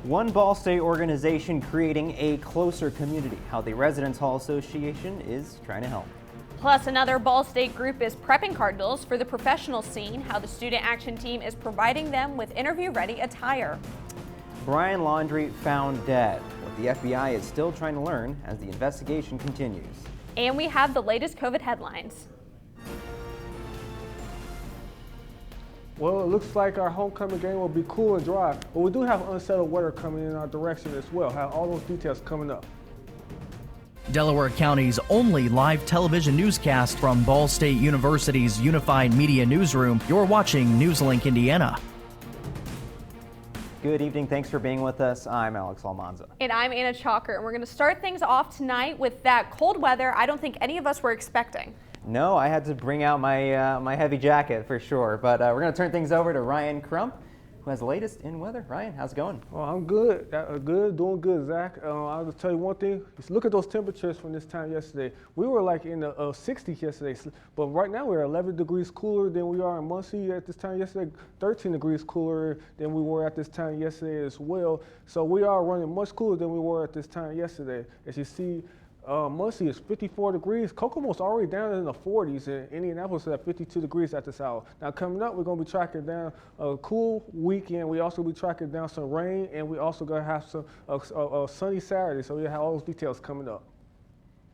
One Ball State organization creating a closer community, how the Residence Hall Association is trying to help. Plus, another Ball State group is prepping Cardinals for the professional scene, how the student action team is providing them with interview-ready attire. Brian Laundrie found dead. What the FBI is still trying to learn as the investigation continues. And we have the latest COVID headlines. Well, it looks like our homecoming game will be cool and dry, but we do have unsettled weather coming in our direction as well. Have all those details coming up. Delaware County's only live television newscast from Ball State University's Unified Media Newsroom. You're watching NewsLink Indiana. Good evening. Thanks for being with us. I'm Alex Almanza. And I'm Anna Chalker, and we're going to start things off tonight with that cold weather I don't think any of us were expecting. No, I had to bring out my my heavy jacket for sure, but we're going to turn things over to Ryan Crump, who has the latest in weather. Ryan, how's it going? Well, I'm good, doing good, Zach. I'll just tell you one thing. Just look at those temperatures from this time yesterday. We were like in the 60s yesterday, but right now we're 11 degrees cooler than we are in Muncie at this time yesterday, 13 degrees cooler than we were at this time yesterday as well. So we are running much cooler than we were at this time yesterday. As you see, Muncie is 54 degrees. Kokomo's already down in the 40s, and Indianapolis is at 52 degrees at this hour. Now coming up, we're going to be tracking down a cool weekend. We also be tracking down some rain, and we also going to have some sunny Saturday. So we have all those details coming up.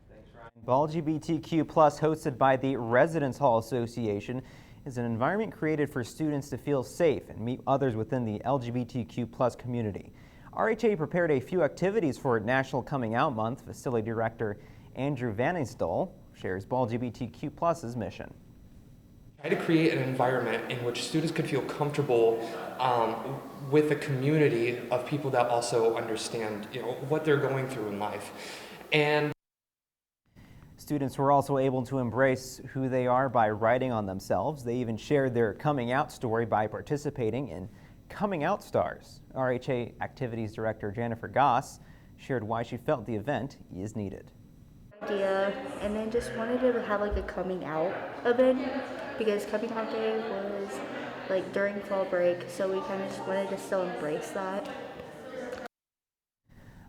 Thanks, Ryan. Ball LGBTQ+, hosted by the Residence Hall Association, is an environment created for students to feel safe and meet others within the LGBTQ+ community. RHA prepared a few activities for National Coming Out Month. Facility Director Andrew Vanisdal shares Ball LGBTQ+'s mission. Try to create an environment in which students could feel comfortable with a community of people that also understand, what they're going through in life. And students were also able to embrace who they are by writing on themselves. They even shared their coming out story by participating in Coming Out Stars. RHA Activities Director Jennifer Goss shared why she felt the event is needed. Idea, and then just wanted to have like a coming out event because coming out day was like during fall break, so we kind of just wanted to still embrace that.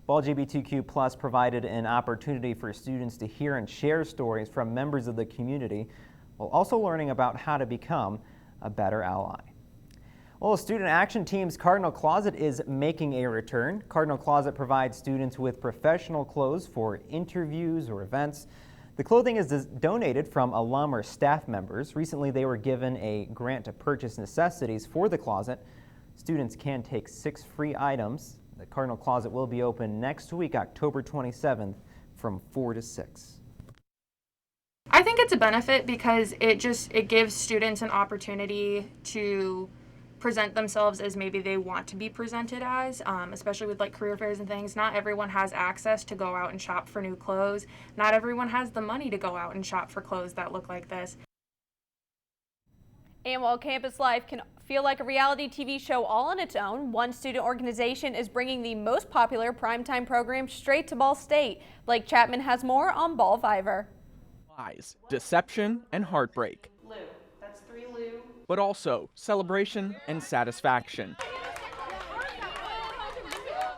Ball LGBTQ+ provided an opportunity for students to hear and share stories from members of the community while also learning about how to become a better ally. Well, Student Action Team's Cardinal Closet is making a return. Cardinal Closet provides students with professional clothes for interviews or events. The clothing is donated from alum or staff members. Recently, they were given a grant to purchase necessities for the closet. Students can take 6 free items. The Cardinal Closet will be open next week, October 27th, from 4 to 6. I think it's a benefit because it gives students an opportunity to present themselves as maybe they want to be presented as, especially with like career fairs and things. Not everyone has access to go out and shop for new clothes. Not everyone has the money to go out and shop for clothes that look like this. And while campus life can feel like a reality TV show all on its own, one student organization is bringing the most popular primetime program straight to Ball State. Blake Chapman has more on Ball Viver. Lies, deception, and heartbreak. Lou. That's 3 Lou. But also celebration and satisfaction.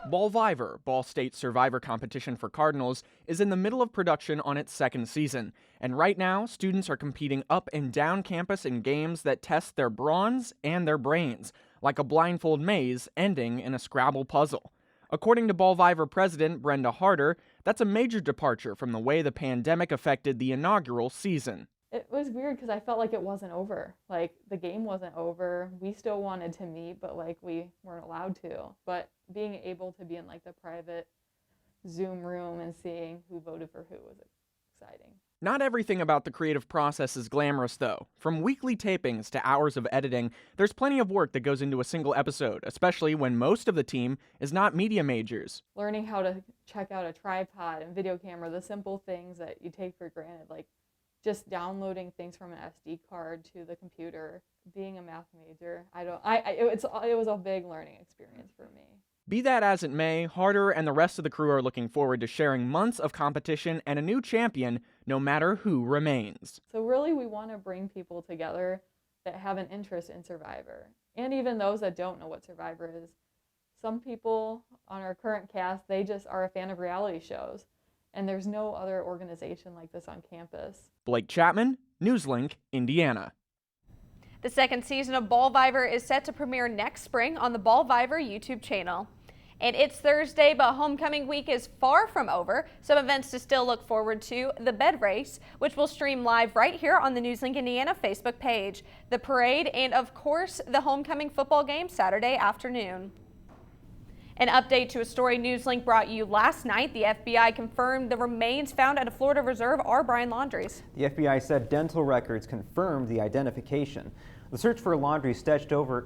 Ball Viver, Ball State's survivor competition for Cardinals, is in the middle of production on its 2nd season. And right now, students are competing up and down campus in games that test their brawns and their brains, like a blindfold maze ending in a Scrabble puzzle. According to Ball Viver president Brenda Harder, that's a major departure from the way the pandemic affected the inaugural season. It was weird because I felt like it wasn't over. Like, the game wasn't over. We still wanted to meet, but like we weren't allowed to. But being able to be in like the private Zoom room and seeing who voted for who was exciting. Not everything about the creative process is glamorous, though. From weekly tapings to hours of editing, there's plenty of work that goes into a single episode, especially when most of the team is not media majors. Learning how to check out a tripod and video camera, the simple things that you take for granted, like just downloading things from an SD card to the computer. Being a math major, it was a big learning experience for me. Be that as it may, Harder and the rest of the crew are looking forward to sharing months of competition and a new champion, no matter who remains. So really, we want to bring people together that have an interest in Survivor, and even those that don't know what Survivor is. some people on our current cast, they just are a fan of reality shows. And there's no other organization like this on campus. Blake Chapman, NewsLink, Indiana. The second season of Ballviver is set to premiere next spring on the Ballviver YouTube channel. And it's Thursday, but homecoming week is far from over. Some events to still look forward to: the bed race, which will stream live right here on the NewsLink Indiana Facebook page, the parade, and of course, the homecoming football game Saturday afternoon. An update to a story NewsLink brought you last night. The FBI confirmed the remains found at a Florida reserve are Brian Laundrie's. The FBI said dental records confirmed the identification. The search for Laundrie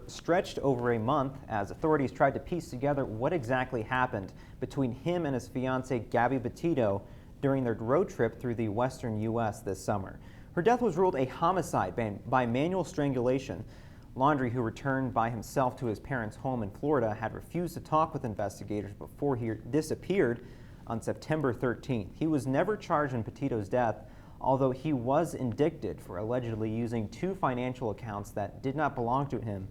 stretched over a month as authorities tried to piece together what exactly happened between him and his fiancée Gabby Petito during their road trip through the western U.S. this summer. Her death was ruled a homicide by manual strangulation. Laundrie, who returned by himself to his parents' home in Florida, had refused to talk with investigators before he disappeared on September 13th. He was never charged in Petito's death, although he was indicted for allegedly using 2 financial accounts that did not belong to him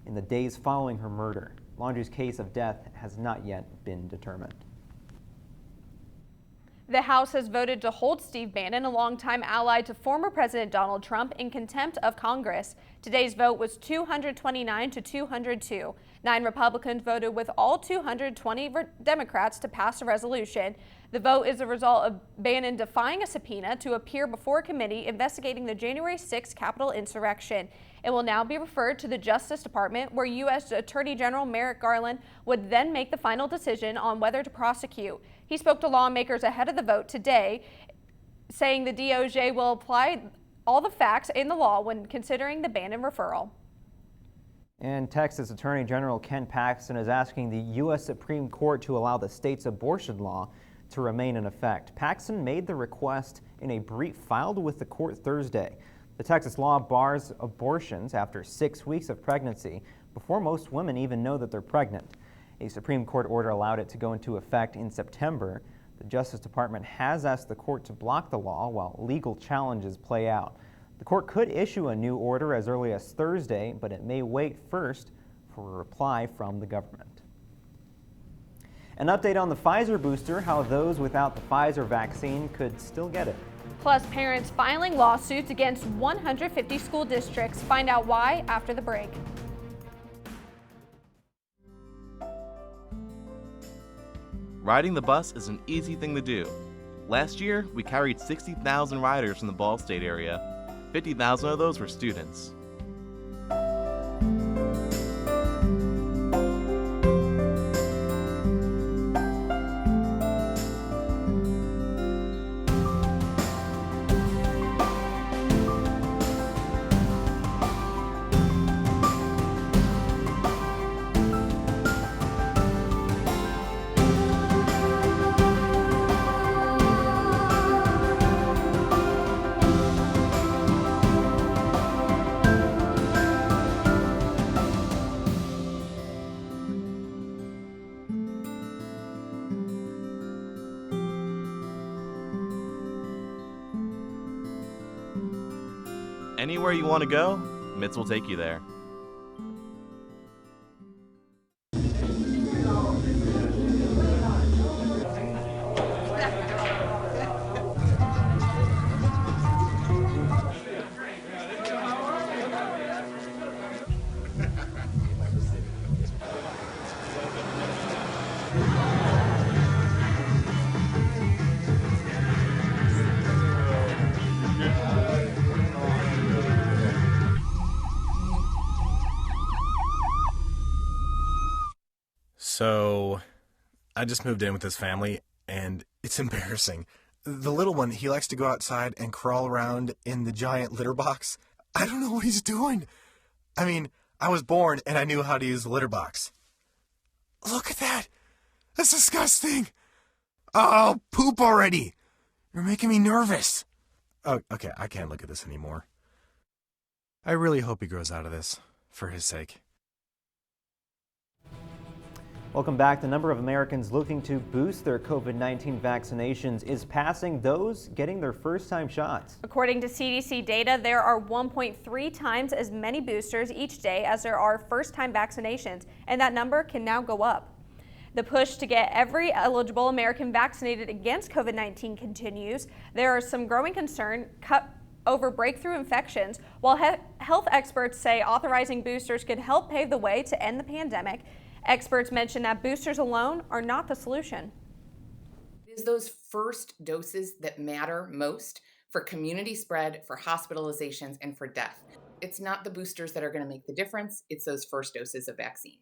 in the days following her murder. Laundrie's case of death has not yet been determined. The House has voted to hold Steve Bannon, a longtime ally to former President Donald Trump, in contempt of Congress. Today's vote was 229 to 202. 9 Republicans voted with all 220 Democrats to pass a resolution. The vote is a result of Bannon defying a subpoena to appear before a committee investigating the January 6th Capitol insurrection. It will now be referred to the Justice Department, where U.S. Attorney General Merrick Garland would then make the final decision on whether to prosecute. He spoke to lawmakers ahead of the vote today, saying the DOJ will apply all the facts in the law when considering the Bannon referral. And Texas Attorney General Ken Paxton is asking the U.S. Supreme Court to allow the state's abortion law to remain in effect. Paxton made the request in a brief filed with the court Thursday. The Texas law bars abortions after 6 weeks of pregnancy before most women even know that they're pregnant. A Supreme Court order allowed it to go into effect in September. The Justice Department has asked the court to block the law while legal challenges play out. The court could issue a new order as early as Thursday, but it may wait first for a reply from the government. An update on the Pfizer booster, how those without the Pfizer vaccine could still get it. Plus, parents filing lawsuits against 150 school districts. Find out why after the break. Riding the bus is an easy thing to do. Last year, we carried 60,000 riders from the Ball State area. 50,000 of those were students. Anywhere you want to go, MITS will take you there. So, I just moved in with this family, and it's embarrassing. The little one, he likes to go outside and crawl around in the giant litter box. I don't know what he's doing. I mean, I was born and I knew how to use the litter box. Look at that. That's disgusting. Oh, poop already. You're making me nervous. Oh, okay, I can't look at this anymore. I really hope he grows out of this, for his sake. Welcome back. The number of Americans looking to boost their COVID-19 vaccinations is passing those getting their first-time shots. According to CDC data, there are 1.3 times as many boosters each day as there are first-time vaccinations, and that number can now go up. The push to get every eligible American vaccinated against COVID-19 continues. There is some growing concern over breakthrough infections. While health experts say authorizing boosters could help pave the way to end the pandemic, experts mention that boosters alone are not the solution. It is those first doses that matter most for community spread, for hospitalizations, and for death. It's not the boosters that are going to make the difference, it's those first doses of vaccine.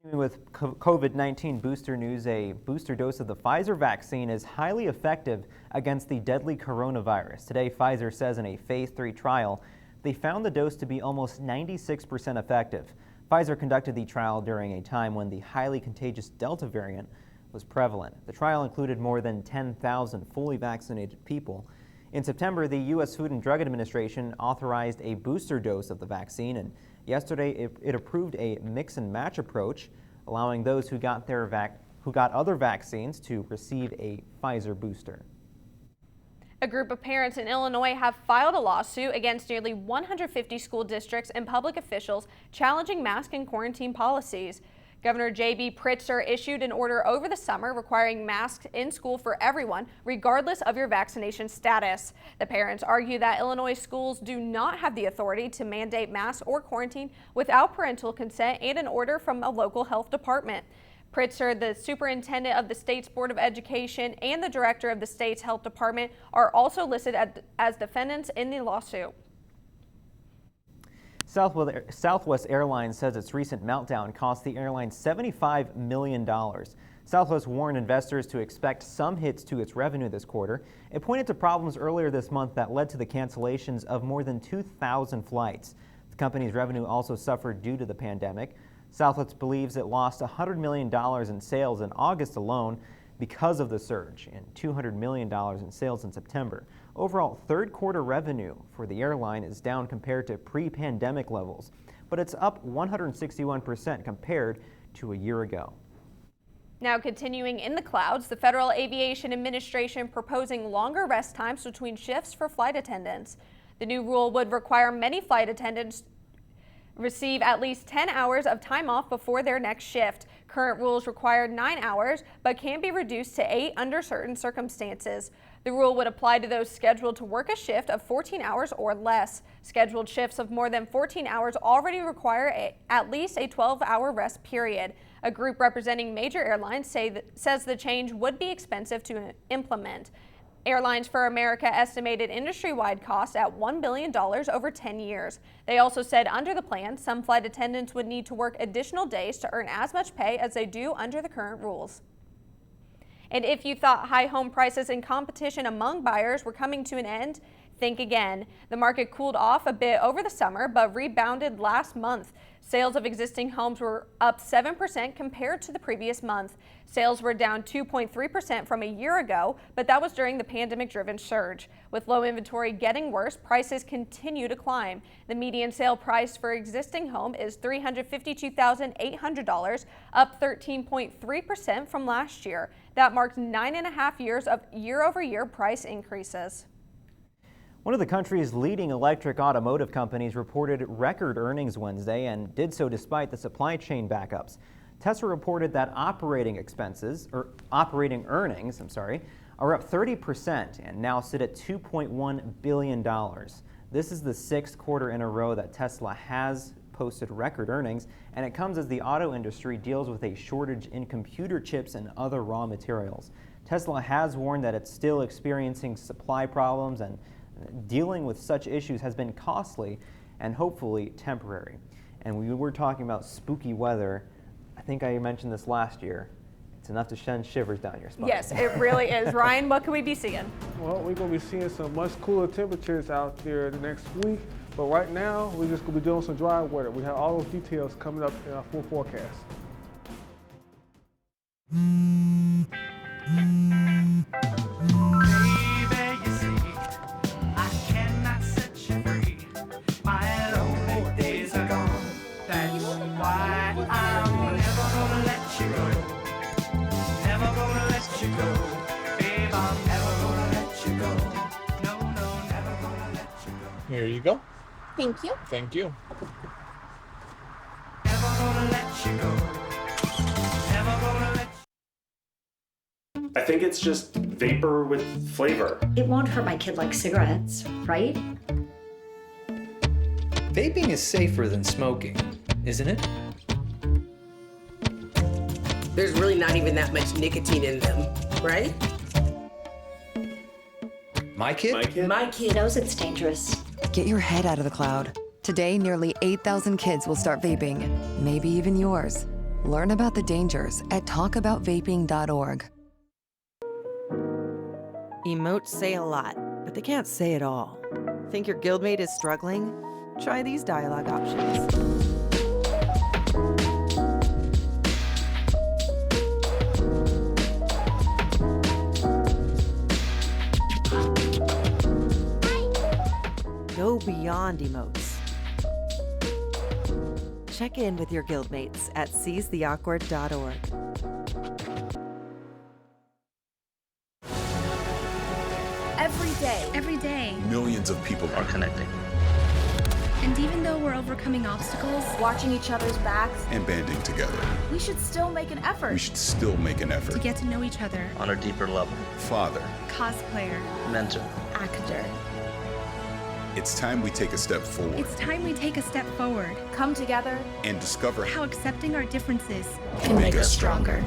With COVID-19 booster news, a booster dose of the Pfizer vaccine is highly effective against the deadly coronavirus. Today, Pfizer says in a phase 3 trial, they found the dose to be almost 96% effective. Pfizer conducted the trial during a time when the highly contagious Delta variant was prevalent. The trial included more than 10,000 fully vaccinated people. In September, the U.S. Food and Drug Administration authorized a booster dose of the vaccine, and yesterday it approved a mix and match approach, allowing those who got other vaccines to receive a Pfizer booster. A group of parents in Illinois have filed a lawsuit against nearly 150 school districts and public officials challenging mask and quarantine policies. Governor J.B. Pritzker issued an order over the summer requiring masks in school for everyone, regardless of your vaccination status. The parents argue that Illinois schools do not have the authority to mandate masks or quarantine without parental consent and an order from a local health department. Pritzker, the superintendent of the state's Board of Education, and the director of the state's health department are also listed as defendants in the lawsuit. Southwest Airlines says its recent meltdown cost the airline $75 million. Southwest warned investors to expect some hits to its revenue this quarter. It pointed to problems earlier this month that led to the cancellations of more than 2,000 flights. The company's revenue also suffered due to the pandemic. Southwest believes it lost $100 million in sales in August alone because of the surge, and $200 million in sales in September. Overall, third quarter revenue for the airline is down compared to pre-pandemic levels, but it's up 161% compared to a year ago. Now continuing in the clouds, the Federal Aviation Administration proposing longer rest times between shifts for flight attendants. The new rule would require many flight attendants receive at least 10 hours of time off before their next shift. Current rules require 9 hours, but can be reduced to 8 under certain circumstances. The rule would apply to those scheduled to work a shift of 14 hours or less. Scheduled shifts of more than 14 hours already require at least a 12-hour rest period. A group representing major airlines says the change would be expensive to implement. Airlines for America estimated industry-wide costs at $1 billion over 10 years. They also said under the plan, some flight attendants would need to work additional days to earn as much pay as they do under the current rules. And if you thought high home prices and competition among buyers were coming to an end, think again. The market cooled off a bit over the summer, but rebounded last month. Sales of existing homes were up 7% compared to the previous month. Sales were down 2.3% from a year ago, but that was during the pandemic-driven surge. With low inventory getting worse, prices continue to climb. The median sale price for existing home is $352,800, up 13.3% from last year. That marked 9.5 years of year-over-year price increases. One of the country's leading electric automotive companies reported record earnings Wednesday and did so despite the supply chain backups. Tesla reported that operating earnings, are up 30% and now sit at $2.1 billion. This is the 6th quarter in a row that Tesla has posted record earnings, and it comes as the auto industry deals with a shortage in computer chips and other raw materials. Tesla has warned that it's still experiencing supply problems, and dealing with such issues has been costly and hopefully temporary. And we were talking about spooky weather. I think I mentioned this last year. It's enough to send shivers down your spine. Yes, it really is. Ryan, what can we be seeing? Well, we're going to be seeing some much cooler temperatures out there the next week. But right now, we're just going to be doing some dry weather. We have all those details coming up in our full forecast. My lonely days are gone. That's why I'm Here you go. Thank you. Thank you. I think it's just vapor with flavor. It won't hurt my kid like cigarettes, right? Vaping is safer than smoking, isn't it? There's really not even that much nicotine in them, right? My kid? My kid knows it's dangerous. Get your head out of the cloud. Today, nearly 8,000 kids will start vaping, maybe even yours. Learn about the dangers at talkaboutvaping.org. Emotes say a lot, but they can't say it all. Think your guildmate is struggling? Try these dialogue options. Go beyond emotes. Check in with your guildmates at seizetheawkward.org. Every day, millions of people are connecting. And even though we're overcoming obstacles, watching each other's backs, and banding together, we should still make an effort. To get to know each other on a deeper level. Father, cosplayer, mentor, actor. It's time we take a step forward. It's time we take a step forward. Come together and discover how accepting our differences can make us stronger.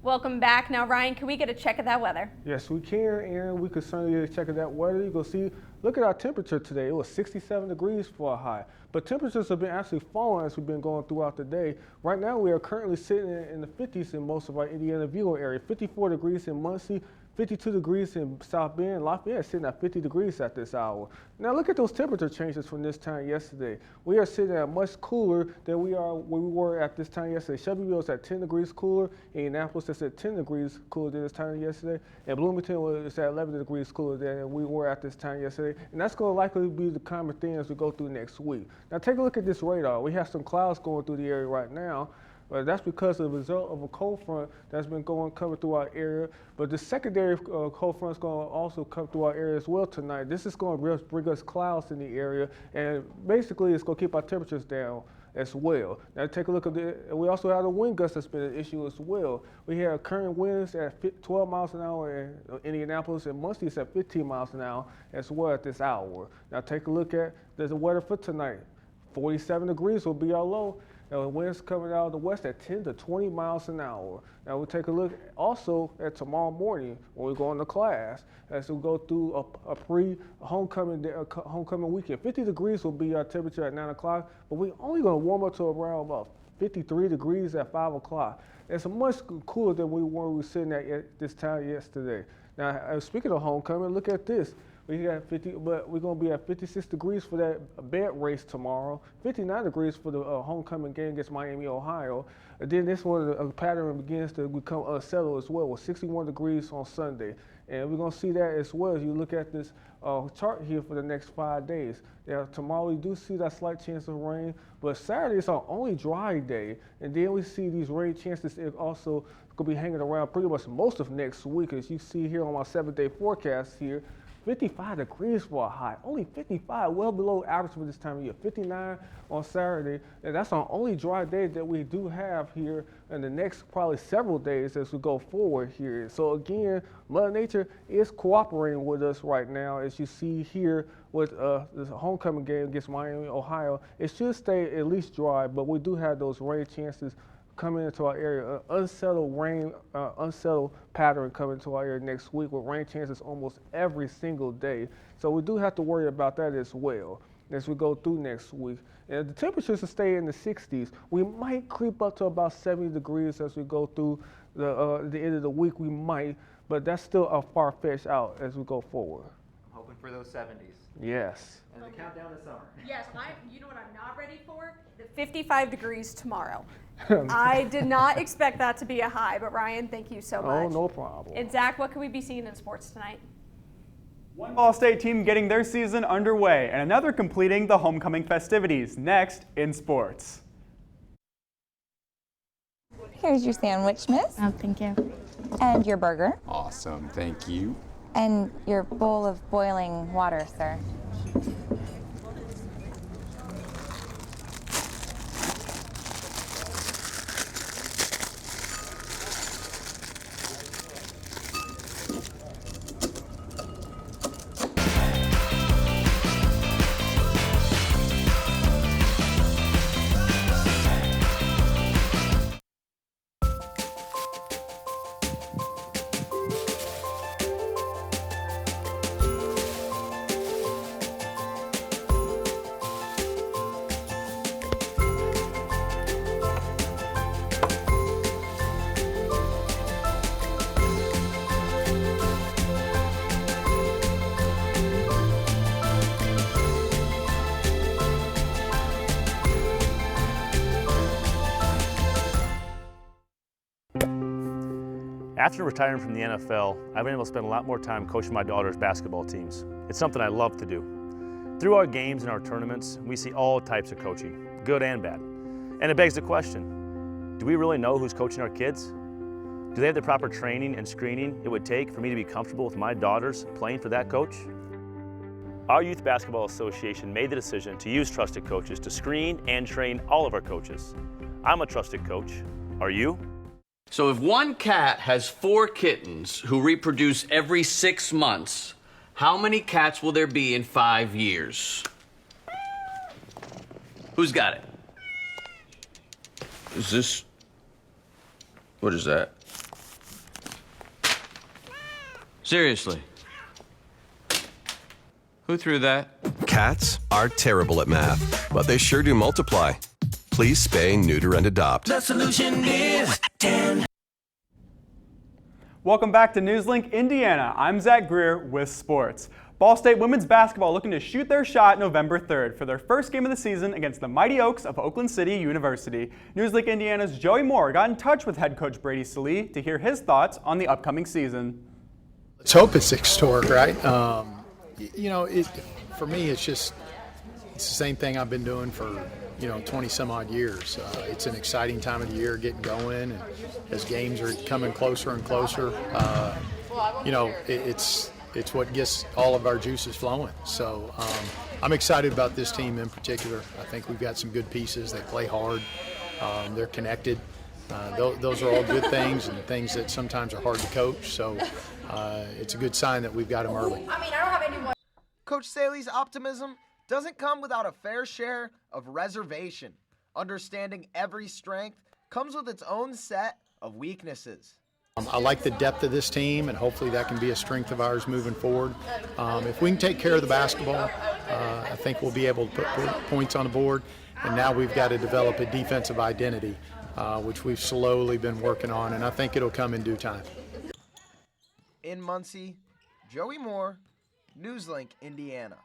Welcome back. Now, Ryan, can we get a check of that weather? Yes, we can, and we can certainly get a check of that weather. You can see, look at our temperature today. It was 67 degrees for a high. But temperatures have been actually falling as we've been going throughout the day. Right now, we are currently sitting in the 50s in most of our Indiana Vigo area. 54 degrees in Muncie, 52 degrees in South Bend. Lafayette is sitting at 50 degrees at this hour. Now look at those temperature changes from this time yesterday. We are sitting at much cooler than we were at this time yesterday. Shelbyville is at 10 degrees cooler. Indianapolis is at 10 degrees cooler than this time yesterday. And Bloomington is at 11 degrees cooler than we were at this time yesterday. And that's going to likely be the common thing as we go through next week. Now take a look at this radar. We have some clouds going through the area right now. That's because of the result of a cold front that's been coming through our area. But the secondary cold front is going to also come through our area as well tonight. This is going to bring us clouds in the area, and basically it's going to keep our temperatures down as well. Now take a look at we also have the wind gusts that's been an issue as well. We have current winds at 12 miles an hour in Indianapolis, and Muncie is at 15 miles an hour as well at this hour. Now take a look at the weather for tonight. 47 degrees will be our low. Now the winds coming out of the west at 10 to 20 miles an hour. Now we'll take a look also at tomorrow morning when we go into class as we go through a pre-homecoming weekend. 50 degrees will be our temperature at 9 o'clock, but we're only going to warm up to around about 53 degrees at 5 o'clock. It's much cooler than we were sitting at this time yesterday. Now speaking of homecoming, look at this. We got 50, but we're going to be at 56 degrees for that bed race tomorrow. 59 degrees for the homecoming game against Miami, Ohio. And then this one, the pattern begins to become unsettled as well with 61 degrees on Sunday. And we're going to see that as well as you look at this chart here for the next 5 days. Now, tomorrow we do see that slight chance of rain, but Saturday is our only dry day. And then we see these rain chances also going to be hanging around pretty much most of next week. As you see here on my 7-day forecast here, 55 degrees for a high, only 55, well below average for this time of year. 59 on Saturday, and that's our only dry day that we do have here in the next probably several days as we go forward here. So again, Mother Nature is cooperating with us right now, as you see here with this homecoming game against Miami, Ohio. It should stay at least dry, but we do have those rain chances coming into our area, unsettled pattern coming to our area next week with rain chances almost every single day. So we do have to worry about that as well as we go through next week. And the temperatures will stay in the 60s. We might creep up to about 70 degrees as we go through the end of the week. We might, but that's still a far-fetched out as we go forward. I'm hoping for those 70s. Yes. And the countdown to summer. Yes, you know what I'm not ready for? The 55 degrees tomorrow. I did not expect that to be a high, but Ryan, thank you so much. Oh, no problem. And Zach, what can we be seeing in sports tonight? One Ball State team getting their season underway and another completing the homecoming festivities. Next in sports. Here's your sandwich, miss. Oh, thank you. And your burger. Awesome, thank you. And your bowl of boiling water, sir. After retiring from the NFL, I've been able to spend a lot more time coaching my daughter's basketball teams. It's something I love to do. Through our games and our tournaments, we see all types of coaching, good and bad. And it begs the question, do we really know who's coaching our kids? Do they have the proper training and screening it would take for me to be comfortable with my daughters playing for that coach? Our Youth Basketball Association made the decision to use trusted coaches to screen and train all of our coaches. I'm a trusted coach. Are you? So if one cat has 4 kittens who reproduce every 6 months, how many cats will there be in 5 years? Who's got it? Is this... What is that? Seriously? Who threw that? Cats are terrible at math, but they sure do multiply. Please spay, neuter, and adopt. The solution is 10. Welcome back to NewsLink Indiana. I'm Zach Greer with sports. Ball State women's basketball looking to shoot their shot November 3rd for their first game of the season against the Mighty Oaks of Oakland City University. NewsLink Indiana's Joey Moore got in touch with head coach Brady Salee to hear his thoughts on the upcoming season. Let's hope it's historic, right? You know, for me, it's the same thing I've been doing for 20 some odd years. It's an exciting time of the year getting going, and as games are coming closer and closer, it's what gets all of our juices flowing. So I'm excited about this team in particular. I think we've got some good pieces. They play hard. They're connected. Those are all good things and things that sometimes are hard to coach. So it's a good sign that we've got them early. Coach Saley's optimism doesn't come without a fair share of reservation. Understanding every strength comes with its own set of weaknesses. I like the depth of this team, and hopefully that can be a strength of ours moving forward. If we can take care of the basketball, I think we'll be able to put points on the board. And now we've got to develop a defensive identity, which we've slowly been working on, and I think it'll come in due time. In Muncie, Joey Moore, NewsLink, Indiana.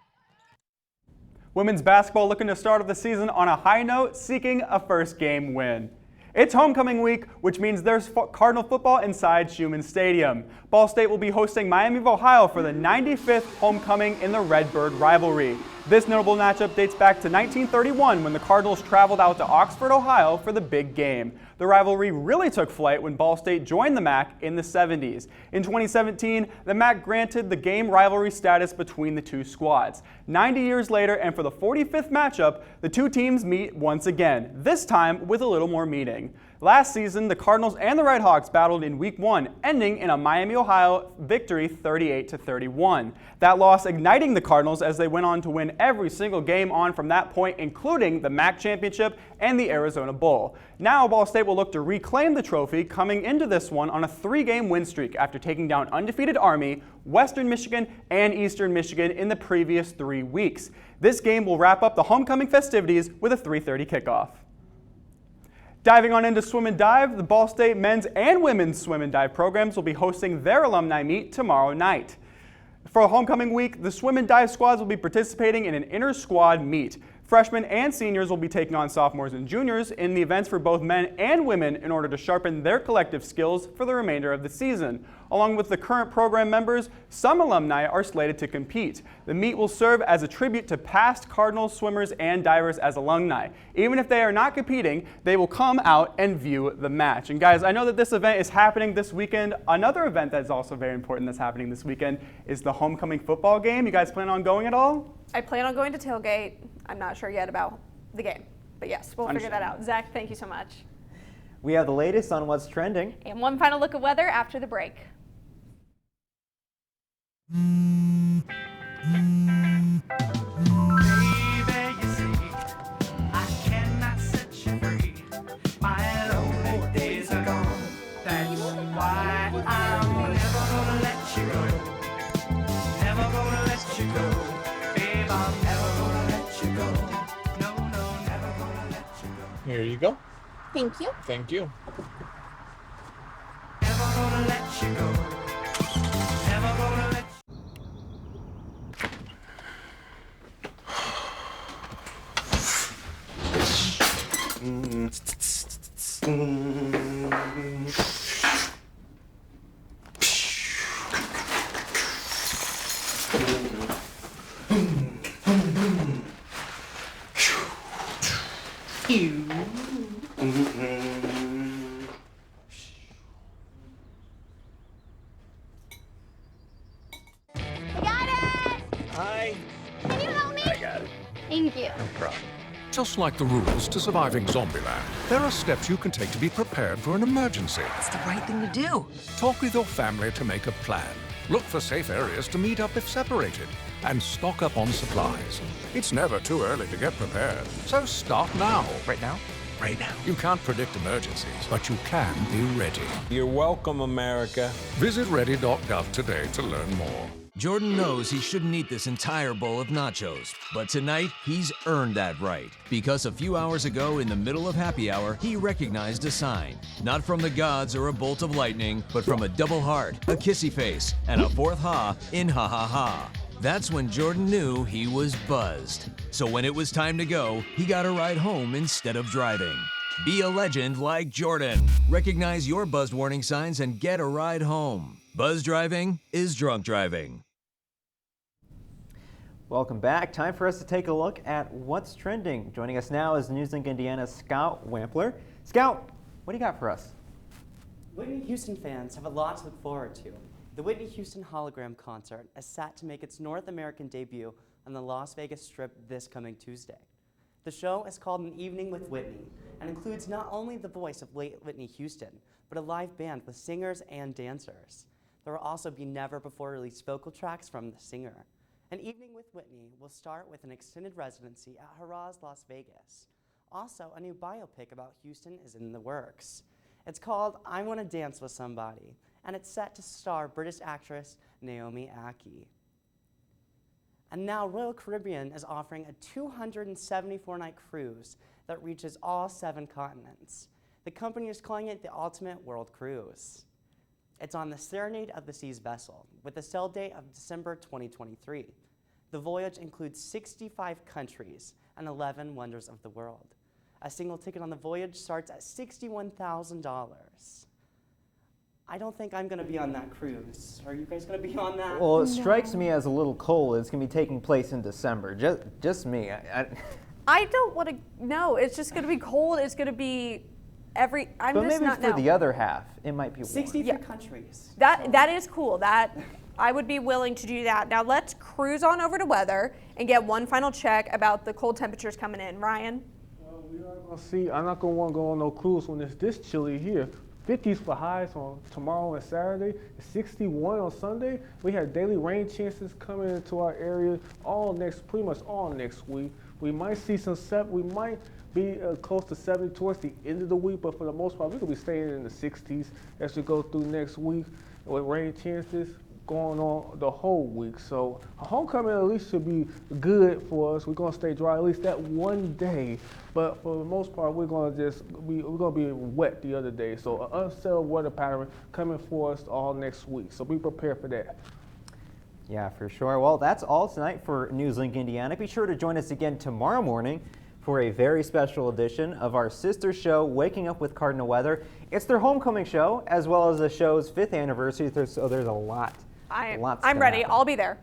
Women's basketball looking to start off the season on a high note, seeking a first game win. It's homecoming week, which means there's Cardinal football inside Schumann Stadium. Ball State will be hosting Miami of Ohio for the 95th homecoming in the Redbird rivalry. This notable matchup dates back to 1931 when the Cardinals traveled out to Oxford, Ohio for the big game. The rivalry really took flight when Ball State joined the MAC in the 70s. In 2017, the MAC granted the game rivalry status between the two squads. 90 years later, and for the 45th matchup, the two teams meet once again, this time with a little more meaning. Last season, the Cardinals and the Redhawks battled in Week 1, ending in a Miami, Ohio victory 38-31. That loss igniting the Cardinals as they went on to win every single game on from that point, including the MAC Championship and the Arizona Bowl. Now, Ball State will look to reclaim the trophy coming into this one on a 3-game win streak after taking down undefeated Army, Western Michigan, and Eastern Michigan in the previous 3 weeks. This game will wrap up the homecoming festivities with a 3:30 kickoff. Diving on into swim and dive, the Ball State men's and women's swim and dive programs will be hosting their alumni meet tomorrow night. For homecoming week, the swim and dive squads will be participating in an inter-squad meet. Freshmen and seniors will be taking on sophomores and juniors in the events for both men and women in order to sharpen their collective skills for the remainder of the season. Along with the current program members, some alumni are slated to compete. The meet will serve as a tribute to past Cardinals swimmers and divers as alumni. Even if they are not competing, they will come out and view the match. And guys, I know that this event is happening this weekend. Another event that is also very important that's happening this weekend is the homecoming football game. You guys plan on going at all? I plan on going to tailgate. I'm not sure yet about the game, but yes, we'll figure that out. Zach, thank you so much. We have the latest on what's trending. And one final look at weather after the break. Here you go. Thank you. Thank you. Thank you. No problem. Just like the rules to surviving Zombieland, there are steps you can take to be prepared for an emergency. It's the right thing to do. Talk with your family to make a plan. Look for safe areas to meet up if separated. And stock up on supplies. It's never too early to get prepared, so start now. Right now? Right now. You can't predict emergencies, but you can be ready. You're welcome, America. Visit ready.gov today to learn more. Jordan knows he shouldn't eat this entire bowl of nachos, but tonight he's earned that right. Because a few hours ago, in the middle of happy hour, he recognized a sign. Not from the gods or a bolt of lightning, but from a double heart, a kissy face, and a fourth ha in ha ha ha. That's when Jordan knew he was buzzed. So when it was time to go, he got a ride home instead of driving. Be a legend like Jordan. Recognize your buzzed warning signs and get a ride home. Buzz driving is drunk driving. Welcome back. Time for us to take a look at what's trending. Joining us now is NewsLink Indiana's Scout Wampler. Scout, what do you got for us? Whitney Houston fans have a lot to look forward to. The Whitney Houston Hologram Concert is set to make its North American debut on the Las Vegas Strip this coming Tuesday. The show is called An Evening with Whitney and includes not only the voice of late Whitney Houston, but a live band with singers and dancers. There will also be never-before-released vocal tracks from the singer. An Evening with Whitney will start with an extended residency at Harrah's Las Vegas. Also, a new biopic about Houston is in the works. It's called I Want to Dance with Somebody, and it's set to star British actress Naomi Ackie. And now Royal Caribbean is offering a 274-night cruise that reaches all 7 continents. The company is calling it the Ultimate World Cruise. It's on the Serenade of the Seas vessel, with a sail date of December 2023. The voyage includes 65 countries and 11 wonders of the world. A single ticket on the voyage starts at $61,000. I don't think I'm going to be on that cruise. Are you guys going to be on that? Well, it strikes me as a little cold. It's going to be taking place in December. Just me. I don't want to. No, it's just going to be cold. It's going to be But maybe for the other half, it might be warm. 63 countries. That is cool. That I would be willing to do that. Now let's cruise on over to weather and get one final check about the cold temperatures coming in. Ryan? We are going to see. I'm not going to want to go on no cruise when it's this chilly here. 50s for highs on tomorrow and Saturday, 61 on Sunday. We have daily rain chances coming into our area pretty much all next week. We might see we might be close to 70 towards the end of the week, but for the most part, we're going to be staying in the 60s as we go through next week with rain chances going on the whole week. So homecoming at least should be good for us. We're going to stay dry at least that one day, but for the most part, we're going to be wet the other day. So an unsettled weather pattern coming for us all next week. So be prepared for that. Yeah, for sure. Well, that's all tonight for NewsLink Indiana. Be sure to join us again tomorrow morning for a very special edition of our sister show, Waking Up with Cardinal Weather. It's their homecoming show, as well as the show's 5th anniversary, so there's a lot. I'm ready. I'll be there.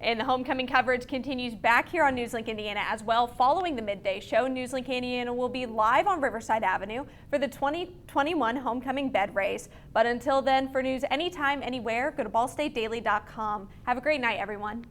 And the homecoming coverage continues back here on NewsLink Indiana as well. Following the midday show, NewsLink Indiana will be live on Riverside Avenue for the 2021 homecoming bed race. But until then, for news anytime, anywhere, go to ballstatedaily.com. Have a great night, everyone.